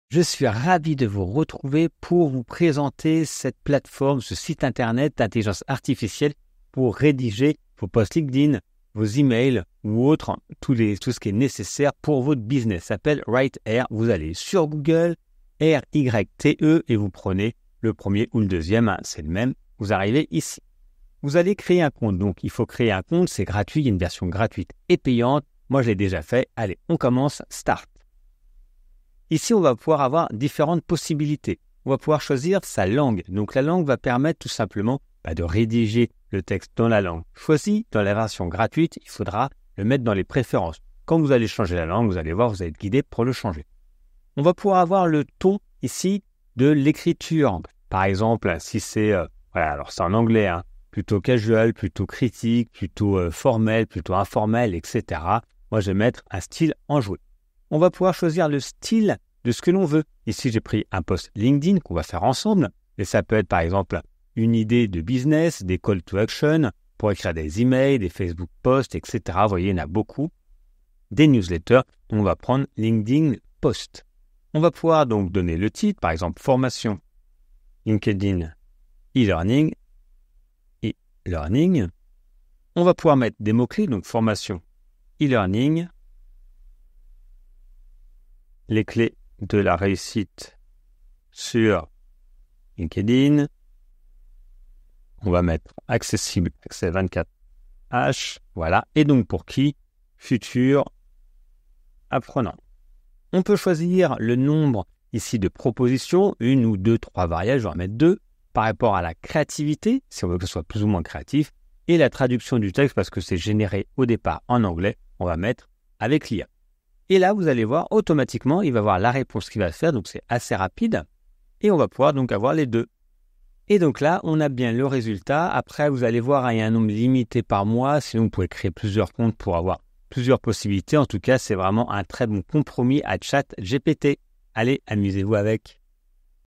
Je suis ravi de vous retrouver pour vous présenter cette plateforme, ce site internet d'intelligence artificielle pour rédiger vos posts LinkedIn, vos emails ou autres, tout ce qui est nécessaire pour votre business. Ça s'appelle WriteAir. Vous allez sur Google, RYTE et vous prenez le premier ou le deuxième, c'est le même. Vous arrivez ici. Vous allez créer un compte. Donc, il faut créer un compte, c'est gratuit. Il y a une version gratuite et payante. Moi, je l'ai déjà fait. Allez, on commence. Start. Ici, on va pouvoir avoir différentes possibilités. On va pouvoir choisir sa langue. Donc, la langue va permettre tout simplement de rédiger le texte dans la langue choisie. Dans la version gratuite, il faudra le mettre dans les préférences. Quand vous allez changer la langue, vous allez voir, vous allez être guidé pour le changer. On va pouvoir avoir le ton ici de l'écriture. Par exemple, si c'est, alors c'est en anglais, plutôt casual, plutôt critique, plutôt formel, plutôt informel, etc. Moi, je vais mettre un style enjoué. On va pouvoir choisir le style de ce que l'on veut. Ici, j'ai pris un post LinkedIn qu'on va faire ensemble. Et ça peut être, par exemple, une idée de business, des call to action, pour écrire des emails, des Facebook posts, etc. Vous voyez, il y en a beaucoup. Des newsletters. On va prendre LinkedIn Post. On va pouvoir donc donner le titre, par exemple, formation LinkedIn e-learning. E-learning. On va pouvoir mettre des mots-clés, donc formation e-learning. Les clés de la réussite sur LinkedIn. On va mettre accessible, accès 24H. Voilà. Et donc pour qui? Futur apprenant. On peut choisir le nombre ici de propositions, 1 ou 2, 3 variables. Je vais en mettre 2 par rapport à la créativité, si on veut que ce soit plus ou moins créatif. Et la traduction du texte, parce que c'est généré au départ en anglais, on va mettre avec l'IA. Et là, vous allez voir, automatiquement, il va voir la réponse qu'il va faire. Donc, c'est assez rapide. Et on va pouvoir donc avoir les deux. Et donc là, on a bien le résultat. Après, vous allez voir, il y a un nombre limité par mois. Sinon, vous pouvez créer plusieurs comptes pour avoir plusieurs possibilités. En tout cas, c'est vraiment un très bon compromis à ChatGPT. Allez, amusez-vous avec.